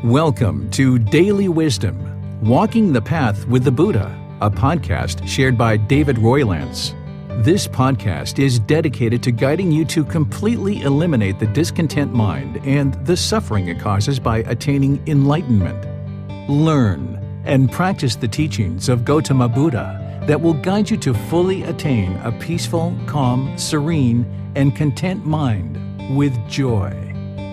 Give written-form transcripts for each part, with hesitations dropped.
Welcome to Daily Wisdom, Walking the Path with the Buddha, a podcast shared by David Roylance. This podcast is dedicated to guiding you to completely eliminate the discontent mind and the suffering it causes by attaining enlightenment. Learn and practice the teachings of Gotama Buddha that will guide you to fully attain a peaceful, calm, serene, and content mind with joy.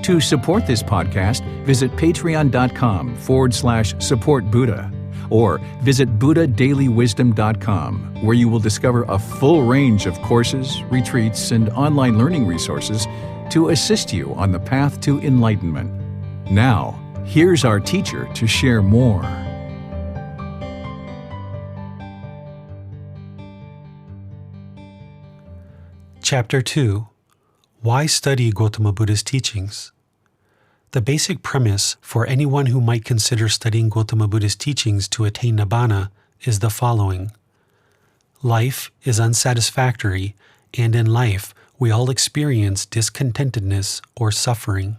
To support this podcast, visit patreon.com/supportbuddha or visit buddhadailywisdom.com, where you will discover a full range of courses, retreats, and online learning resources to assist you on the path to enlightenment. Now, here's our teacher to share more. Chapter 2. Why study Gotama Buddha's teachings? The basic premise for anyone who might consider studying Gotama Buddha's teachings to attain Nibbana is the following. Life is unsatisfactory, and in life we all experience discontentedness or suffering.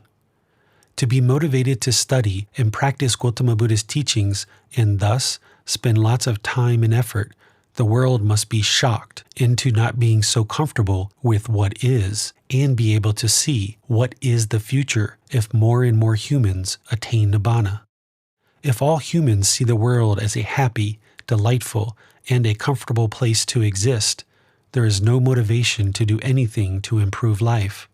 To be motivated to study and practice Gotama Buddha's teachings and thus spend lots of time and effort, the world must be shocked into not being so comfortable with what is and be able to see what is the future if more and more humans attain Nibbana. If all humans see the world as a happy, delightful, and a comfortable place to exist, there is no motivation to do anything to improve life.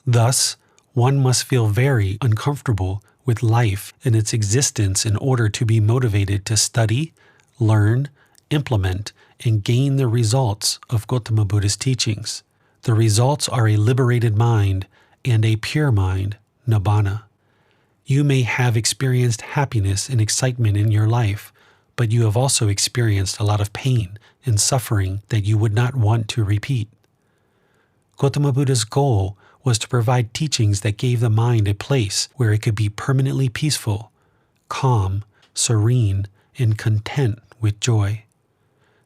Thus, one must feel very uncomfortable with life and its existence in order to be motivated to study, learn, implement, and gain the results of Gotama Buddha's teachings. The results are a liberated mind and a pure mind, Nibbana. You may have experienced happiness and excitement in your life, but you have also experienced a lot of pain and suffering that you would not want to repeat. Gotama Buddha's goal was to provide teachings that gave the mind a place where it could be permanently peaceful, calm, serene, and content with joy.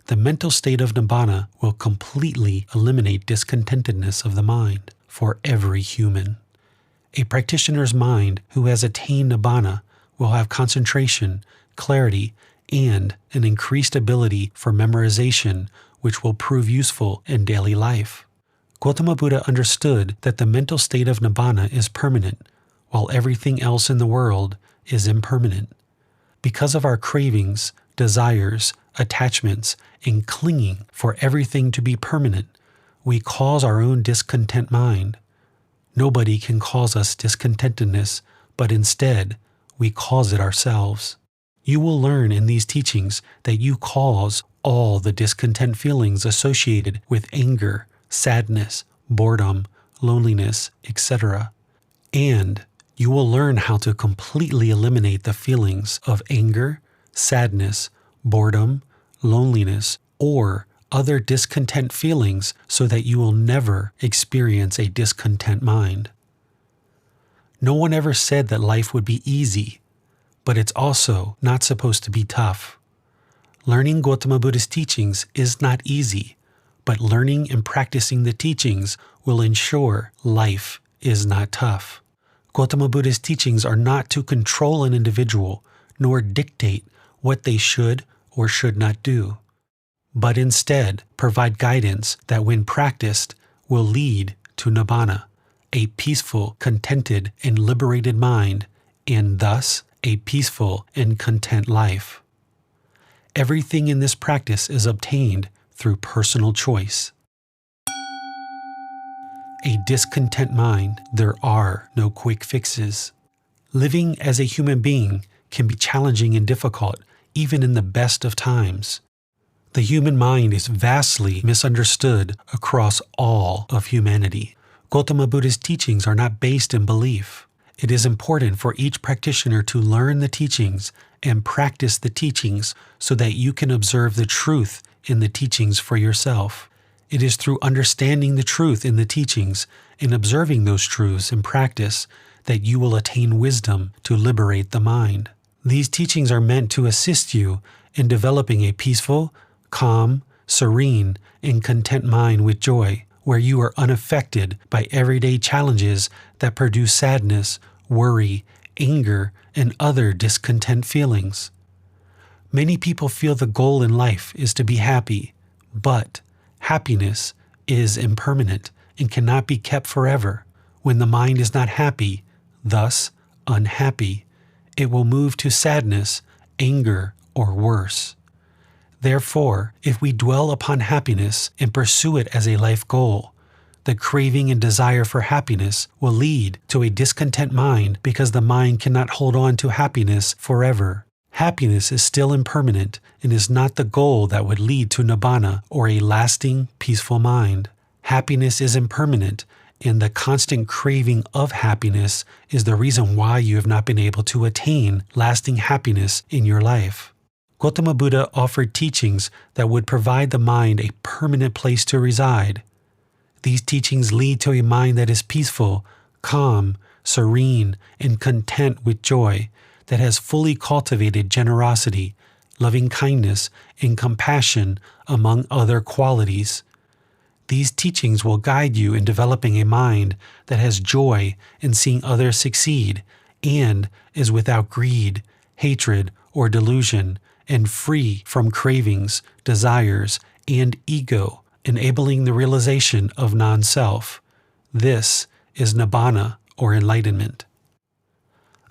The mental state of Nibbana will completely eliminate discontentedness of the mind for every human. A practitioner's mind who has attained Nibbana will have concentration, clarity, and an increased ability for memorization, which will prove useful in daily life. Gotama Buddha understood that the mental state of Nibbana is permanent, while everything else in the world is impermanent. Because of our cravings, desires, attachments, and clinging for everything to be permanent, we cause our own discontent mind. Nobody can cause us discontentedness, but instead, we cause it ourselves. You will learn in these teachings that you cause all the discontent feelings associated with anger, sadness, boredom, loneliness, etc. And you will learn how to completely eliminate the feelings of anger, sadness, boredom, loneliness, or other discontent feelings so that you will never experience a discontent mind. No one ever said that life would be easy, but it's also not supposed to be tough. Learning Gotama Buddha's teachings is not easy, but learning and practicing the teachings will ensure life is not tough. Gotama Buddha's teachings are not to control an individual, nor dictate what they should or should not do, but instead provide guidance that when practiced will lead to Nibbana, a peaceful, contented, and liberated mind, and thus a peaceful and content life. Everything in this practice is obtained through personal choice. A discontent mind, there are no quick fixes. Living as a human being can be challenging and difficult, even in the best of times. The human mind is vastly misunderstood across all of humanity. Gotama Buddha's teachings are not based in belief. It is important for each practitioner to learn the teachings and practice the teachings so that you can observe the truth in the teachings for yourself. It is through understanding the truth in the teachings and observing those truths in practice that you will attain wisdom to liberate the mind. These teachings are meant to assist you in developing a peaceful, calm, serene, and content mind with joy, where you are unaffected by everyday challenges that produce sadness, worry, anger, and other discontent feelings. Many people feel the goal in life is to be happy, but happiness is impermanent and cannot be kept forever. When the mind is not happy, thus unhappy, it will move to sadness, anger, or worse. Therefore, if we dwell upon happiness and pursue it as a life goal, the craving and desire for happiness will lead to a discontent mind because the mind cannot hold on to happiness forever. Happiness is still impermanent and is not the goal that would lead to Nibbana or a lasting, peaceful mind. Happiness is impermanent, and the constant craving of happiness is the reason why you have not been able to attain lasting happiness in your life. Gotama Buddha offered teachings that would provide the mind a permanent place to reside. These teachings lead to a mind that is peaceful, calm, serene, and content with joy, that has fully cultivated generosity, loving kindness, and compassion, among other qualities. These teachings will guide you in developing a mind that has joy in seeing others succeed and is without greed, hatred, or delusion, and free from cravings, desires, and ego, enabling the realization of non-self. This is Nibbana, or enlightenment.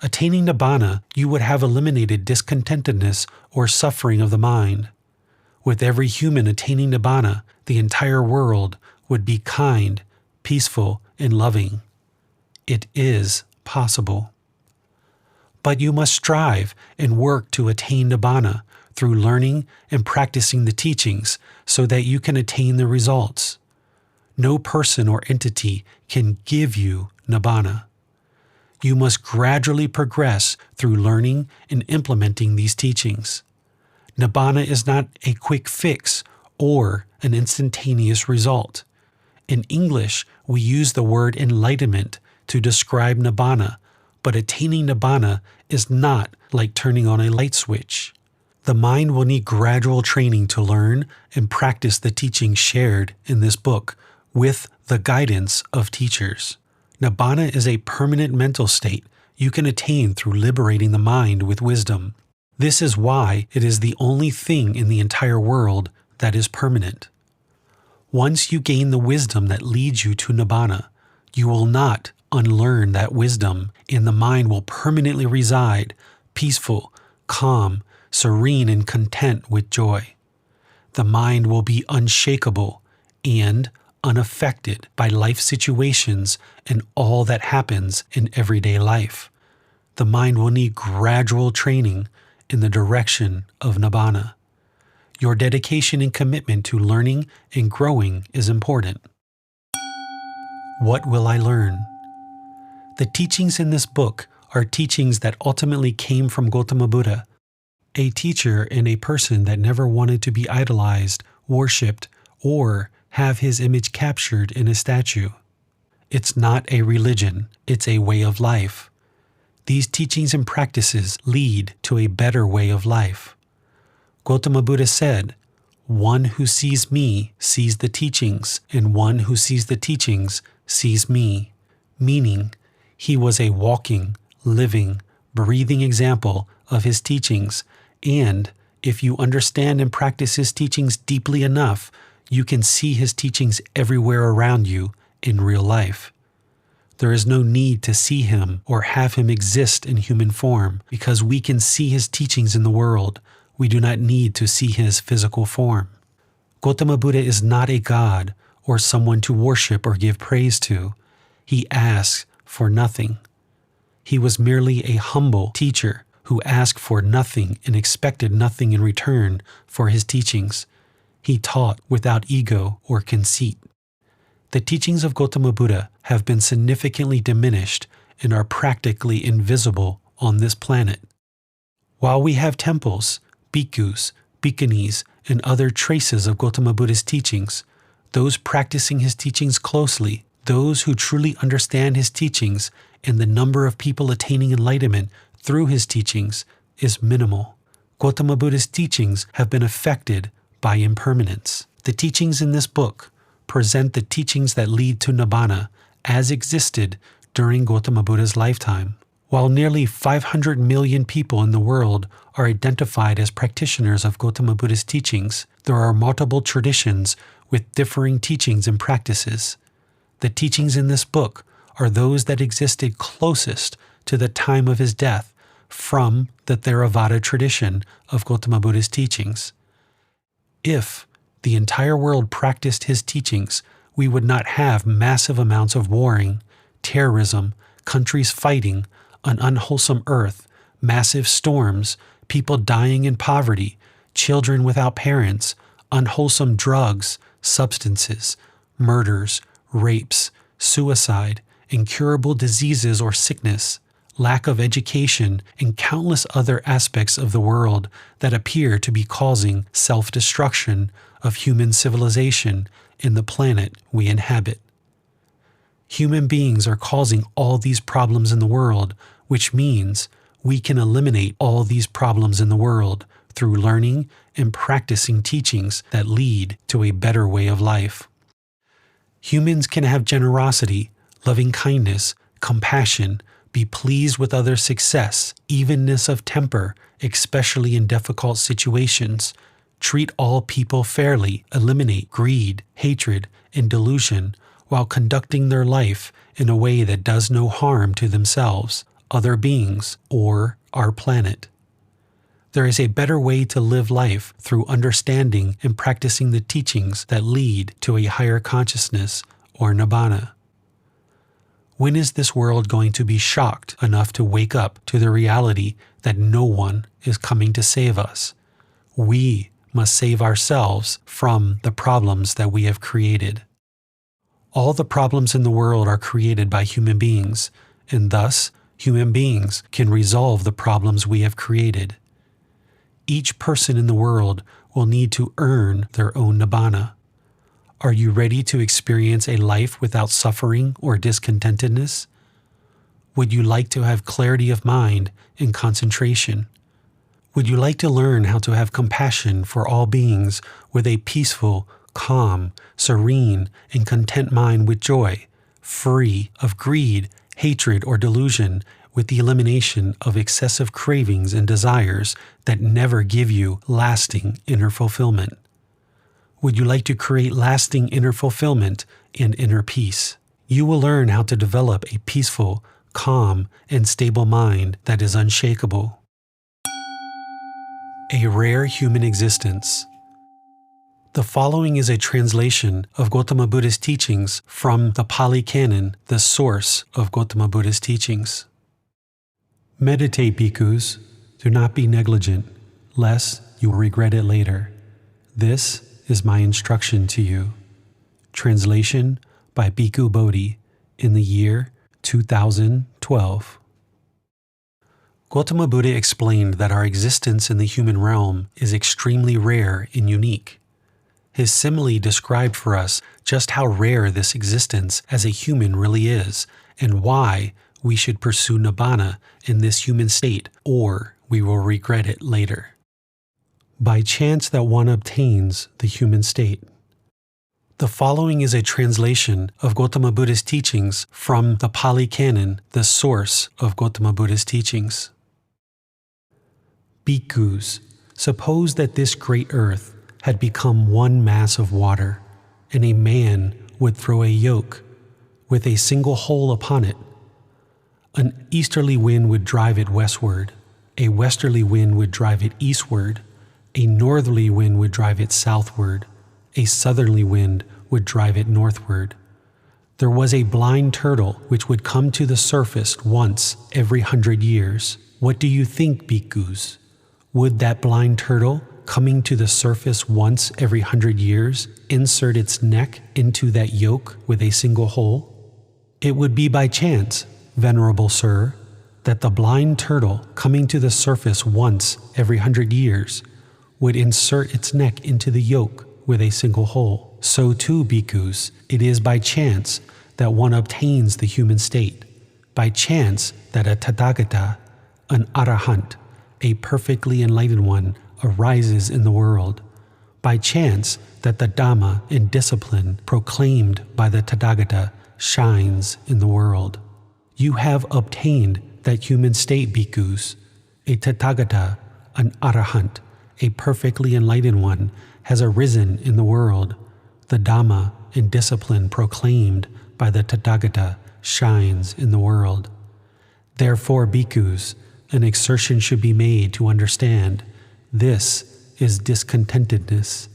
Attaining Nibbana, you would have eliminated discontentedness or suffering of the mind. With every human attaining Nibbana, the entire world would be kind, peaceful, and loving. It is possible. But you must strive and work to attain Nibbana through learning and practicing the teachings so that you can attain the results. No person or entity can give you Nibbana. You must gradually progress through learning and implementing these teachings. Nibbana is not a quick fix or an instantaneous result. In English, we use the word enlightenment to describe Nibbana, but attaining Nibbana is not like turning on a light switch. The mind will need gradual training to learn and practice the teachings shared in this book with the guidance of teachers. Nibbana is a permanent mental state you can attain through liberating the mind with wisdom. This is why it is the only thing in the entire world that is permanent. Once you gain the wisdom that leads you to Nibbana, you will not unlearn that wisdom, and the mind will permanently reside, peaceful, calm, serene, and content with joy. The mind will be unshakable and unaffected by life situations and all that happens in everyday life. The mind will need gradual training in the direction of Nibbana. Your dedication and commitment to learning and growing is important. What will I learn? The teachings in this book are teachings that ultimately came from Gotama Buddha, a teacher and a person that never wanted to be idolized, worshipped, or have his image captured in a statue. It's not a religion, it's a way of life. These teachings and practices lead to a better way of life. Gotama Buddha said, "One who sees me sees the teachings, and one who sees the teachings sees me," meaning he was a walking, living, breathing example of his teachings, and if you understand and practice his teachings deeply enough, you can see his teachings everywhere around you in real life. There is no need to see him or have him exist in human form because we can see his teachings in the world. We do not need to see his physical form. Gotama Buddha is not a god or someone to worship or give praise to. He asks for nothing. He was merely a humble teacher who asked for nothing and expected nothing in return for his teachings. He taught without ego or conceit. The teachings of Gotama Buddha have been significantly diminished and are practically invisible on this planet. While we have temples, bhikkhus, bhikkhunis, and other traces of Gotama Buddha's teachings, those practicing his teachings closely, those who truly understand his teachings, and the number of people attaining enlightenment through his teachings is minimal. Gotama Buddha's teachings have been affected by impermanence. The teachings in this book present the teachings that lead to Nibbana as existed during Gotama Buddha's lifetime. While nearly 500 million people in the world are identified as practitioners of Gotama Buddha's teachings, there are multiple traditions with differing teachings and practices. The teachings in this book are those that existed closest to the time of his death from the Theravada tradition of Gotama Buddha's teachings. If the entire world practiced his teachings, we would not have massive amounts of warring, terrorism, countries fighting, an unwholesome earth, massive storms, people dying in poverty, children without parents, unwholesome drugs, substances, murders, rapes, suicide, incurable diseases or sickness, lack of education, and countless other aspects of the world that appear to be causing self-destruction of human civilization in the planet we inhabit. Human beings are causing all these problems in the world, which means we can eliminate all these problems in the world through learning and practicing teachings that lead to a better way of life. Humans can have generosity, loving kindness, compassion, be pleased with others' success, evenness of temper, especially in difficult situations, treat all people fairly, eliminate greed, hatred, and delusion, while conducting their life in a way that does no harm to themselves, other beings, or our planet. There is a better way to live life through understanding and practicing the teachings that lead to a higher consciousness, or Nibbana. When is this world going to be shocked enough to wake up to the reality that no one is coming to save us? We must save ourselves from the problems that we have created. All the problems in the world are created by human beings, and thus human beings can resolve the problems we have created. Each person in the world will need to earn their own Nibbana. Are you ready to experience a life without suffering or discontentedness? Would you like to have clarity of mind and concentration? Would you like to learn how to have compassion for all beings with a peaceful, calm, serene, and content mind with joy, free of greed, hatred, or delusion, with the elimination of excessive cravings and desires that never give you lasting inner fulfillment? Would you like to create lasting inner fulfillment and inner peace? You will learn how to develop a peaceful, calm, and stable mind that is unshakable. A rare human existence. The following is a translation of Gotama Buddha's teachings from the Pali Canon, the source of Gotama Buddha's teachings. Meditate, bhikkhus. Do not be negligent, lest you will regret it later. This is my instruction to you. Translation by Bhikkhu Bodhi in the year 2012. Gotama Buddha explained that our existence in the human realm is extremely rare and unique. His simile described for us just how rare this existence as a human really is, and why we should pursue Nibbana in this human state, or we will regret it later. By chance that one obtains the human state. The following is a translation of Gotama Buddha's teachings from the Pali Canon, the source of Gotama Buddha's teachings. Bhikkhus, suppose that this great earth had become one mass of water, and a man would throw a yoke with a single hole upon it. An easterly wind would drive it westward, a westerly wind would drive it eastward, a northerly wind would drive it southward, a southerly wind would drive it northward. There was a blind turtle which would come to the surface once every 100 years. What do you think, bhikkhus? Would that blind turtle, coming to the surface once every 100 years, insert its neck into that yoke with a single hole? It would be by chance, venerable sir, that the blind turtle, coming to the surface once every 100 years, would insert its neck into the yoke with a single hole. So too, bhikkhus, it is by chance that one obtains the human state, by chance that a Tathagata, an Arahant, a perfectly enlightened one, arises in the world, by chance that the Dhamma and discipline proclaimed by the Tathagata shines in the world. You have obtained that human state, bhikkhus. A Tathagata, an Arahant, a perfectly enlightened one, has arisen in the world. The Dhamma and discipline proclaimed by the Tathagata shines in the world. Therefore, bhikkhus, an exertion should be made to understand this is discontentedness.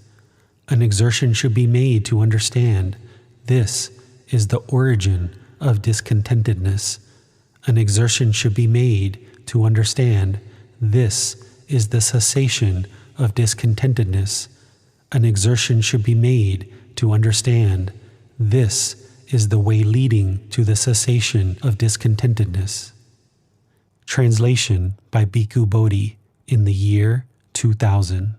An exertion should be made to understand this is the origin of discontentedness. An exertion should be made to understand this is the cessation of discontentedness. An exertion should be made to understand this is the way leading to the cessation of discontentedness. Translation by Bhikkhu Bodhi in the year 2000.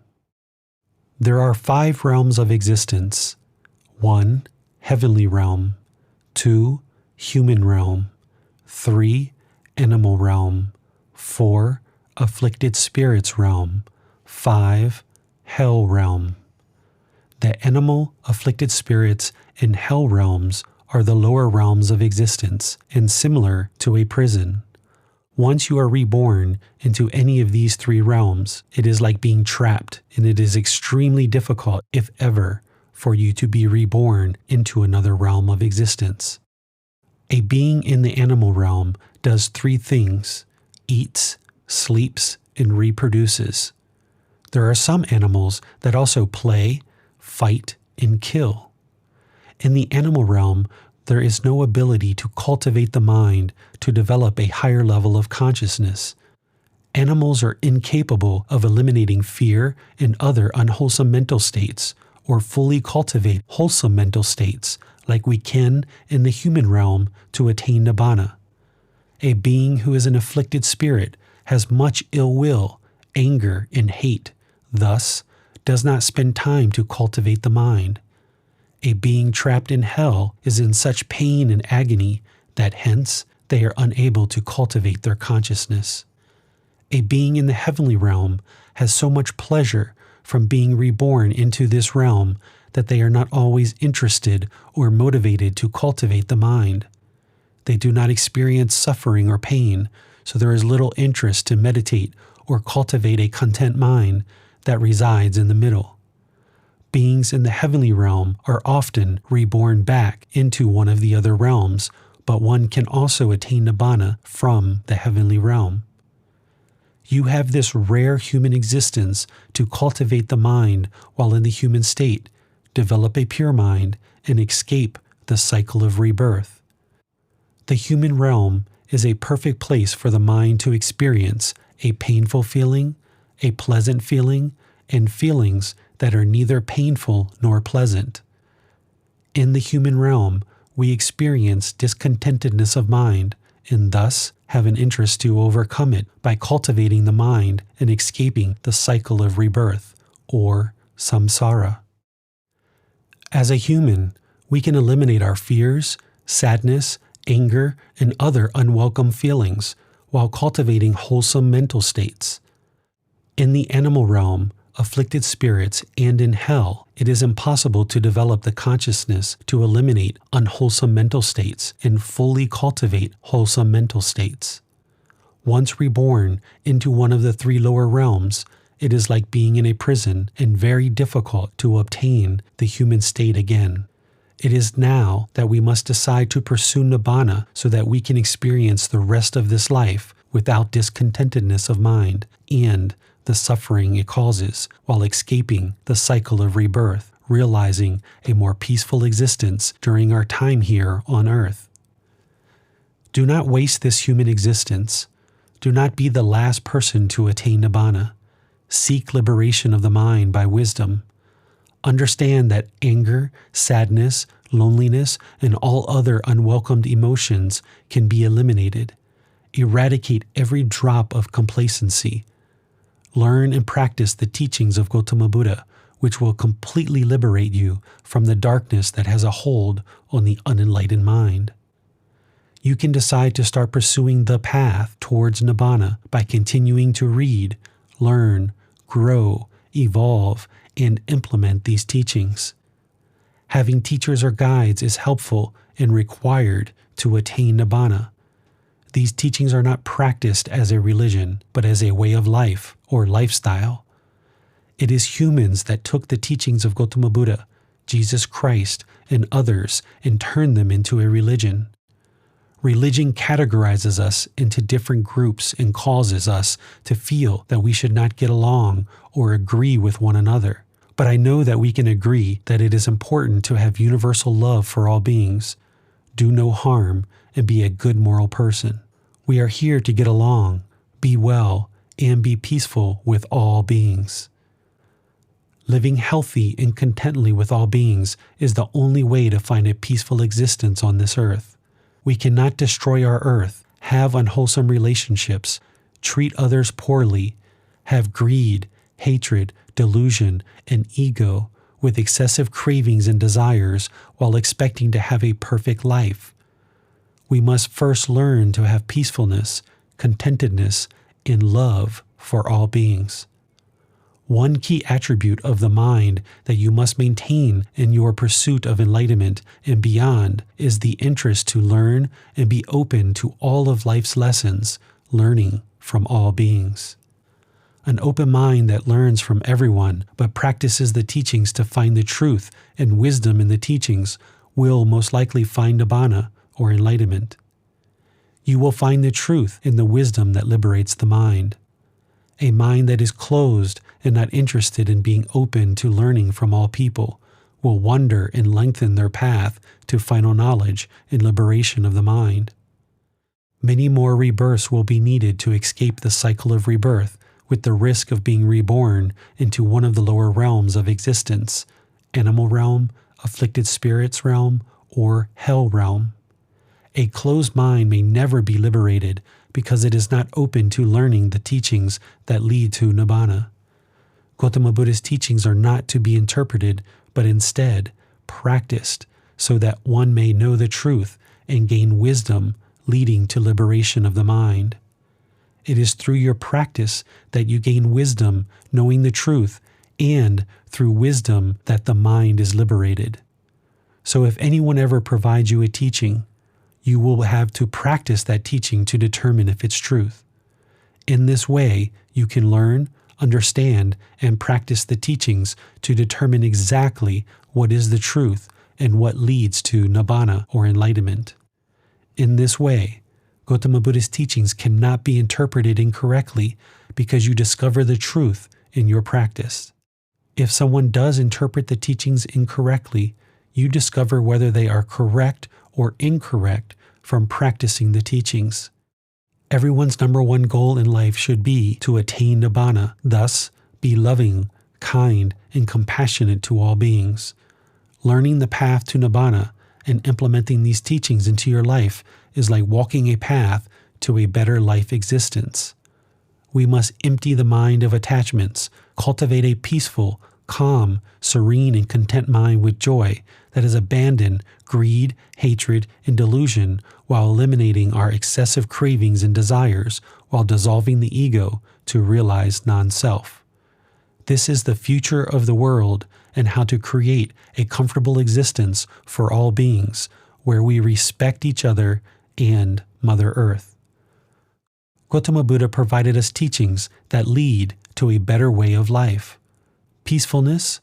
There are 5 realms of existence. 1. Heavenly realm. 2. Human realm. 3. Animal realm. 4. Afflicted spirits realm. 5. Hell realm. The animal, afflicted spirits, and hell realms are the lower realms of existence and similar to a prison. Once you are reborn into any of these 3 realms, it is like being trapped, and it is extremely difficult, if ever, for you to be reborn into another realm of existence. A being in the animal realm does 3 things: eats, sleeps, and reproduces. There are some animals that also play, fight, and kill. In the animal realm, there is no ability to cultivate the mind to develop a higher level of consciousness. Animals are incapable of eliminating fear and other unwholesome mental states, or fully cultivate wholesome mental states like we can in the human realm to attain Nibbana. A being who is an afflicted spirit has much ill will, anger, and hate, thus does not spend time to cultivate the mind. A being trapped in hell is in such pain and agony that hence they are unable to cultivate their consciousness. A being in the heavenly realm has so much pleasure from being reborn into this realm that they are not always interested or motivated to cultivate the mind. They do not experience suffering or pain, so there is little interest to meditate or cultivate a content mind that resides in the middle. Beings in the heavenly realm are often reborn back into one of the other realms, but one can also attain Nibbana from the heavenly realm. You have this rare human existence to cultivate the mind while in the human state, develop a pure mind, and escape the cycle of rebirth. The human realm is a perfect place for the mind to experience a painful feeling, a pleasant feeling, and feelings that are neither painful nor pleasant. In the human realm, we experience discontentedness of mind, and thus have an interest to overcome it by cultivating the mind and escaping the cycle of rebirth, or samsara. As a human, we can eliminate our fears, sadness, anger, and other unwelcome feelings while cultivating wholesome mental states. In the animal realm, afflicted spirits, and in hell, it is impossible to develop the consciousness to eliminate unwholesome mental states and fully cultivate wholesome mental states. Once reborn into one of the 3 lower realms, it is like being in a prison and very difficult to obtain the human state again. It is now that we must decide to pursue Nibbana so that we can experience the rest of this life without discontentedness of mind and the suffering it causes, while escaping the cycle of rebirth, realizing a more peaceful existence during our time here on earth. Do not waste this human existence. Do not be the last person to attain Nibbana. Seek liberation of the mind by wisdom. Understand that anger, sadness, loneliness, and all other unwelcomed emotions can be eliminated. Eradicate every drop of complacency. Learn and practice the teachings of Gotama Buddha, which will completely liberate you from the darkness that has a hold on the unenlightened mind. You can decide to start pursuing the path towards Nibbana by continuing to read, learn, grow, evolve, and implement these teachings. Having teachers or guides is helpful and required to attain Nibbana. These teachings are not practiced as a religion, but as a way of life or lifestyle. It is humans that took the teachings of Gotama Buddha, Jesus Christ, and others and turned them into a religion. Religion categorizes us into different groups and causes us to feel that we should not get along or agree with one another. But I know that we can agree that it is important to have universal love for all beings, do no harm, and be a good moral person. We are here to get along, be well, and be peaceful with all beings. Living healthy and contently with all beings is the only way to find a peaceful existence on this earth. We cannot destroy our earth, have unwholesome relationships, treat others poorly, have greed, hatred, delusion, and ego with excessive cravings and desires while expecting to have a perfect life. We must first learn to have peacefulness, contentedness, and love for all beings. One key attribute of the mind that you must maintain in your pursuit of enlightenment and beyond is the interest to learn and be open to all of life's lessons, learning from all beings. An open mind that learns from everyone but practices the teachings to find the truth and wisdom in the teachings will most likely find Nibbana or enlightenment. You will find the truth in the wisdom that liberates the mind. A mind that is closed and not interested in being open to learning from all people will wander and lengthen their path to final knowledge and liberation of the mind. Many more rebirths will be needed to escape the cycle of rebirth with the risk of being reborn into one of the lower realms of existence, animal realm, afflicted spirits realm, or hell realm. A closed mind may never be liberated because it is not open to learning the teachings that lead to Nibbana. Gotama Buddha's teachings are not to be interpreted, but instead practiced so that one may know the truth and gain wisdom leading to liberation of the mind. It is through your practice that you gain wisdom, knowing the truth, and through wisdom that the mind is liberated. So if anyone ever provides you a teaching, you will have to practice that teaching to determine if it's truth. In this way, you can learn, understand, and practice the teachings to determine exactly what is the truth and what leads to Nibbana or enlightenment. In this way, Gotama Buddha's teachings cannot be interpreted incorrectly because you discover the truth in your practice. If someone does interpret the teachings incorrectly, you discover whether they are correct or incorrect from practicing the teachings. Everyone's number one goal in life should be to attain Nibbana, thus be loving, kind, and compassionate to all beings. Learning the path to Nibbana and implementing these teachings into your life is like walking a path to a better life existence. We must empty the mind of attachments, cultivate a peaceful, calm, serene, and content mind with joy that has abandoned greed, hatred, and delusion while eliminating our excessive cravings and desires while dissolving the ego to realize non-self. This is the future of the world and how to create a comfortable existence for all beings where we respect each other and Mother Earth. Gotama Buddha provided us teachings that lead to a better way of life. Peacefulness,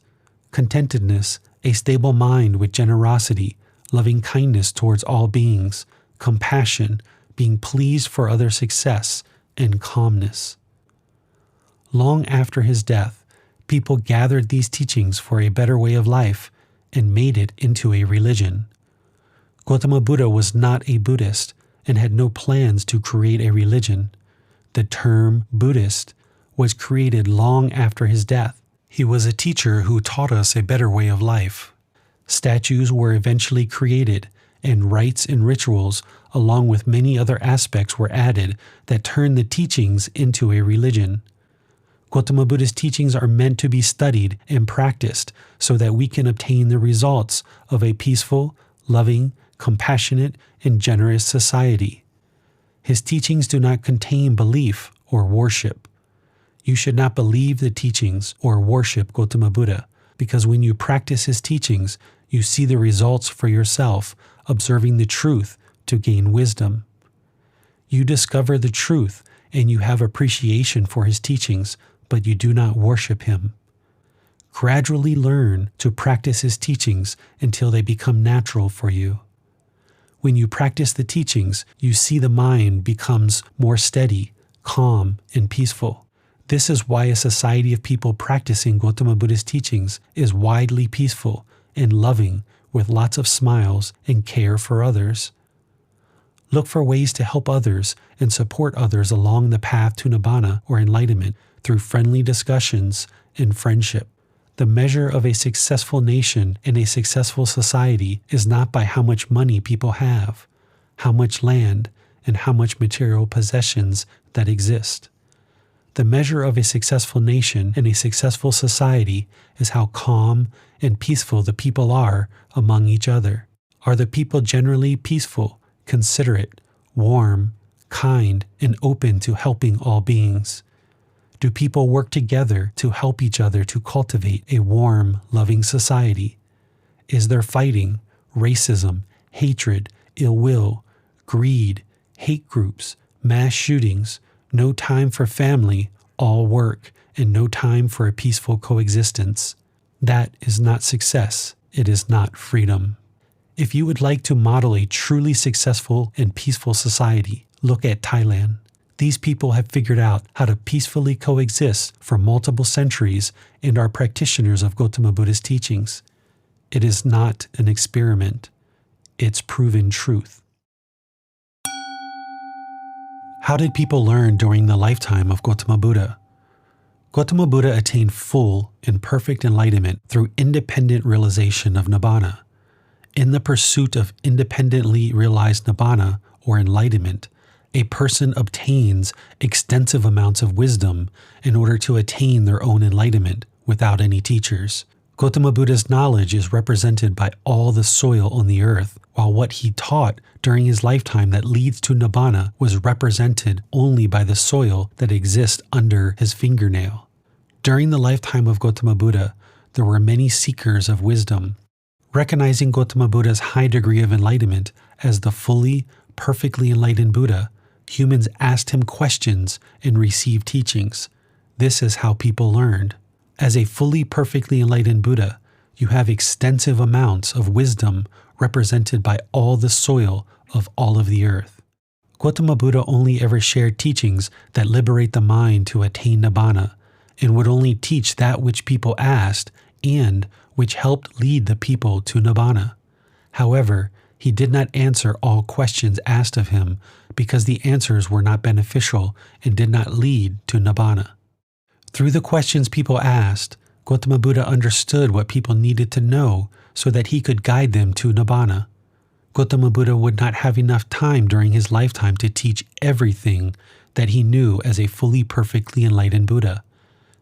contentedness, a stable mind with generosity, loving kindness towards all beings, compassion, being pleased for other success, and calmness. Long after his death, people gathered these teachings for a better way of life and made it into a religion. Gotama Buddha was not a Buddhist and had no plans to create a religion. The term Buddhist was created long after his death. He was a teacher who taught us a better way of life. Statues were eventually created, and rites and rituals, along with many other aspects, were added that turned the teachings into a religion. Gotama Buddha's teachings are meant to be studied and practiced so that we can obtain the results of a peaceful, loving, compassionate, and generous society. His teachings do not contain belief or worship. You should not believe the teachings or worship Gotama Buddha, because when you practice his teachings, you see the results for yourself, observing the truth to gain wisdom. You discover the truth and you have appreciation for his teachings, but you do not worship him. Gradually learn to practice his teachings until they become natural for you. When you practice the teachings, you see the mind becomes more steady, calm, and peaceful. This is why a society of people practicing Gotama Buddha's teachings is widely peaceful and loving, with lots of smiles and care for others. Look for ways to help others and support others along the path to Nibbana or enlightenment through friendly discussions and friendship. The measure of a successful nation and a successful society is not by how much money people have, how much land, and how much material possessions that exist. The measure of a successful nation and a successful society is how calm and peaceful the people are among each other. Are the people generally peaceful, considerate, warm, kind, and open to helping all beings? Do people work together to help each other to cultivate a warm, loving society? Is there fighting, racism, hatred, ill will, greed, hate groups, mass shootings, no time for family, all work, and no time for a peaceful coexistence? That is not success. It is not freedom. If you would like to model a truly successful and peaceful society, look at Thailand. These people have figured out how to peacefully coexist for multiple centuries and are practitioners of Gotama Buddha's teachings. It is not an experiment. It's proven truth. How did people learn during the lifetime of Gotama Buddha? Gotama Buddha attained full and perfect enlightenment through independent realization of Nibbana. In the pursuit of independently realized Nibbana or enlightenment, a person obtains extensive amounts of wisdom in order to attain their own enlightenment without any teachers. Gotama Buddha's knowledge is represented by all the soil on the earth, while what he taught during his lifetime that leads to Nibbana was represented only by the soil that exists under his fingernail. During the lifetime of Gotama Buddha, there were many seekers of wisdom. Recognizing Gotama Buddha's high degree of enlightenment as the fully, perfectly enlightened Buddha, humans asked him questions and received teachings. This is how people learned. As a fully, perfectly enlightened Buddha, you have extensive amounts of wisdom represented by all the soil of all of the earth. Gotama Buddha only ever shared teachings that liberate the mind to attain Nibbana, and would only teach that which people asked and which helped lead the people to Nibbana. However, he did not answer all questions asked of him because the answers were not beneficial and did not lead to Nibbana. Through the questions people asked, Gotama Buddha understood what people needed to know so that he could guide them to Nibbana. Gotama Buddha would not have enough time during his lifetime to teach everything that he knew as a fully perfectly enlightened Buddha.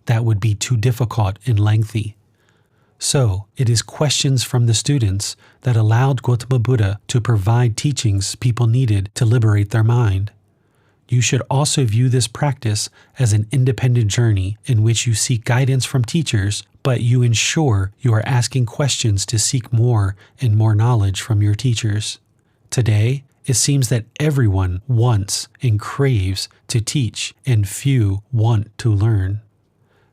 That would be too difficult and lengthy. So, it is questions from the students that allowed Gotama Buddha to provide teachings people needed to liberate their mind. You should also view this practice as an independent journey in which you seek guidance from teachers, but you ensure you are asking questions to seek more and more knowledge from your teachers. Today, it seems that everyone wants and craves to teach, and few want to learn.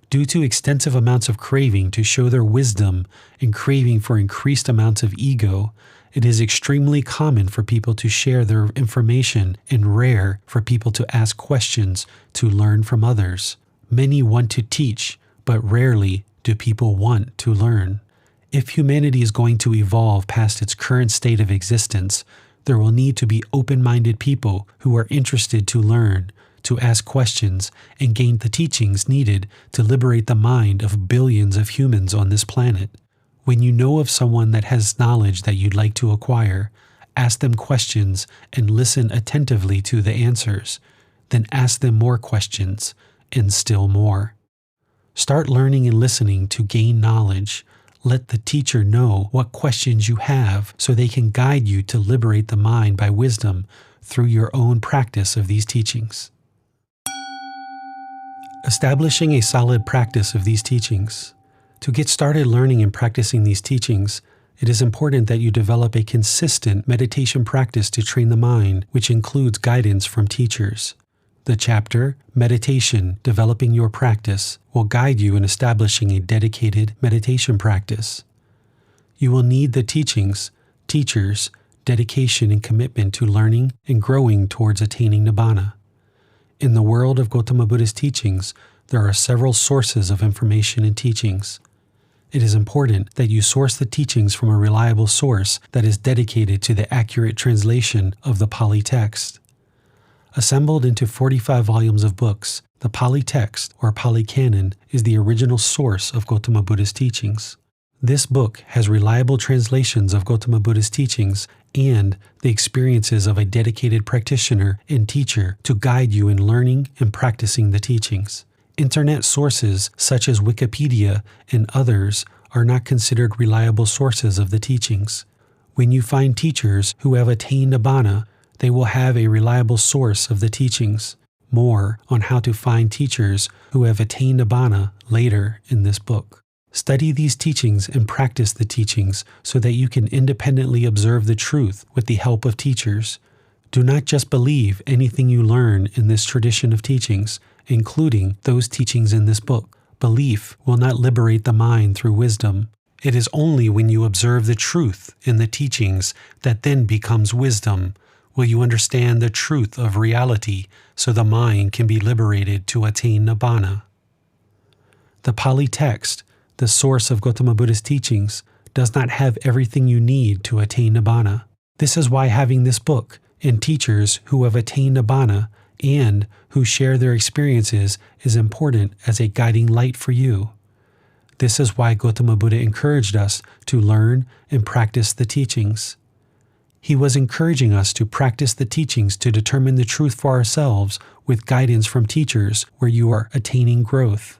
Due to extensive amounts of craving to show their wisdom and craving for increased amounts of ego, it is extremely common for people to share their information and rare for people to ask questions to learn from others. Many want to teach, but rarely do people want to learn. If humanity is going to evolve past its current state of existence, there will need to be open-minded people who are interested to learn, to ask questions, and gain the teachings needed to liberate the mind of billions of humans on this planet. When you know of someone that has knowledge that you'd like to acquire, ask them questions and listen attentively to the answers. Then ask them more questions, and still more. Start learning and listening to gain knowledge. Let the teacher know what questions you have so they can guide you to liberate the mind by wisdom through your own practice of these teachings. Establishing a solid practice of these teachings. To get started learning and practicing these teachings, It is important that you develop a consistent meditation practice to train the mind, which includes guidance from teachers. The chapter, Meditation, Developing Your Practice, will guide you in establishing a dedicated meditation practice. You will need the teachings, teachers, dedication and commitment to learning and growing towards attaining Nibbana. In the world of Gotama Buddha's teachings, there are several sources of information and teachings. It is important that you source the teachings from a reliable source that is dedicated to the accurate translation of the Pali text. Assembled into 45 volumes of books, the Pali text, or Pali Canon, is the original source of Gotama Buddha's teachings. This book has reliable translations of Gotama Buddha's teachings and the experiences of a dedicated practitioner and teacher to guide you in learning and practicing the teachings. Internet sources such as Wikipedia and others are not considered reliable sources of the teachings. When you find teachers who have attained Nibbana, they will have a reliable source of the teachings. More on how to find teachers who have attained Nibbana later in this book. Study these teachings and practice the teachings so that you can independently observe the truth with the help of teachers. Do not just believe anything you learn in this tradition of teachings, including those teachings in this book. Belief will not liberate the mind through wisdom. It is only when you observe the truth in the teachings that then becomes wisdom. Will you understand the truth of reality so the mind can be liberated to attain Nibbana? The Pali text, the source of Gotama Buddha's teachings, does not have everything you need to attain Nibbana. This is why having this book and teachers who have attained Nibbana and who share their experiences is important as a guiding light for you. This is why Gotama Buddha encouraged us to learn and practice the teachings. He was encouraging us to practice the teachings to determine the truth for ourselves with guidance from teachers where you are attaining growth.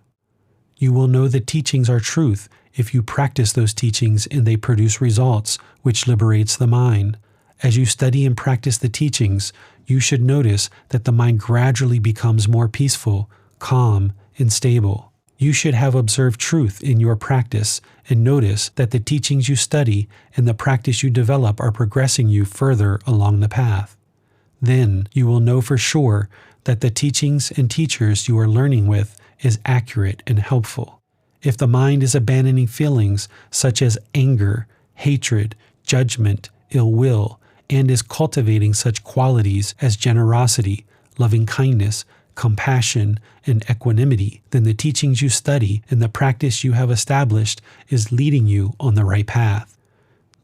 You will know the teachings are truth if you practice those teachings and they produce results, which liberates the mind. As you study and practice the teachings, you should notice that the mind gradually becomes more peaceful, calm, and stable. You should have observed truth in your practice and notice that the teachings you study and the practice you develop are progressing you further along the path. Then you will know for sure that the teachings and teachers you are learning with is accurate and helpful. If the mind is abandoning feelings such as anger, hatred, judgment, ill will, and is cultivating such qualities as generosity, loving kindness, compassion, and equanimity, then the teachings you study and the practice you have established is leading you on the right path.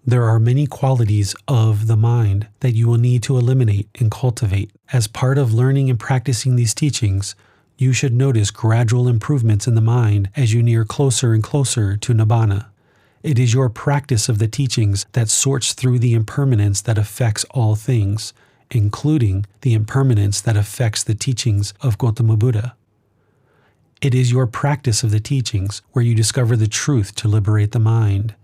There are many qualities of the mind that you will need to eliminate and cultivate. As part of learning and practicing these teachings, you should notice gradual improvements in the mind as you near closer and closer to Nibbana. It is your practice of the teachings that sorts through the impermanence that affects all things, including the impermanence that affects the teachings of Gotama Buddha. It is your practice of the teachings where you discover the truth to liberate the mind.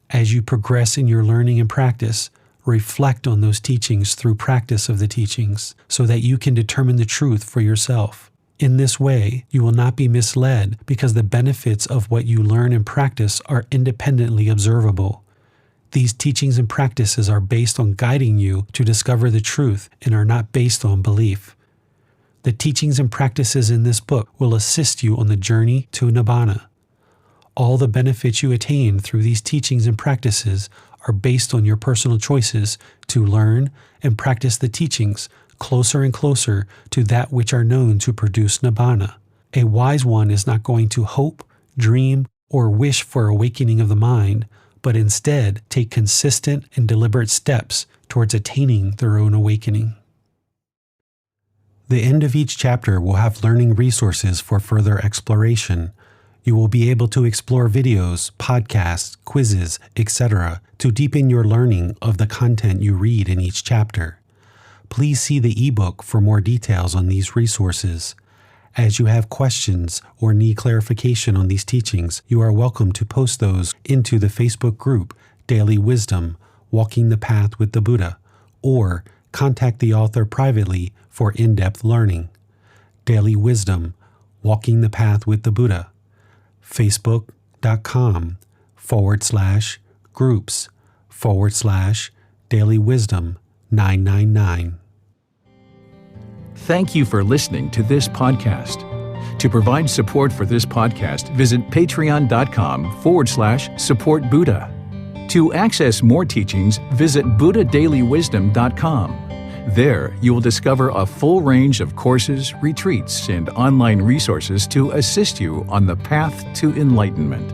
As you progress in your learning and practice, reflect on those teachings through practice of the teachings so that you can determine the truth for yourself. In this way, you will not be misled because the benefits of what you learn and practice are independently observable. These teachings and practices are based on guiding you to discover the truth and are not based on belief. The teachings and practices in this book will assist you on the journey to Nibbana. All the benefits you attain through these teachings and practices are based on your personal choices to learn and practice the teachings closer and closer to that which are known to produce Nibbana. A wise one is not going to hope, dream, or wish for awakening of the mind, but instead take consistent and deliberate steps towards attaining their own awakening. The end of each chapter will have learning resources for further exploration. You will be able to explore videos, podcasts, quizzes, etc. to deepen your learning of the content you read in each chapter. Please see the ebook for more details on these resources. As you have questions or need clarification on these teachings, you are welcome to post those into the Facebook group Daily Wisdom, Walking the Path with the Buddha, or contact the author privately for in-depth learning. Daily Wisdom, Walking the Path with the Buddha, facebook.com/groups/. groups/Daily Wisdom 999. Thank you for listening to this podcast. To provide support for this podcast, visit patreon.com/support Buddha. To access more teachings, visit buddhadailywisdom.com. There, you will discover a full range of courses, retreats, and online resources to assist you on the path to enlightenment.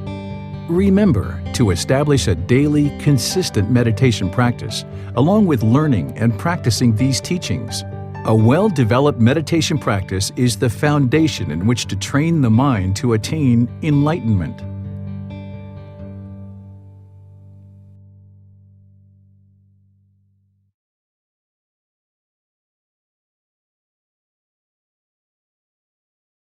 Remember to establish a daily, consistent meditation practice, along with learning and practicing these teachings. A well-developed meditation practice is the foundation in which to train the mind to attain enlightenment.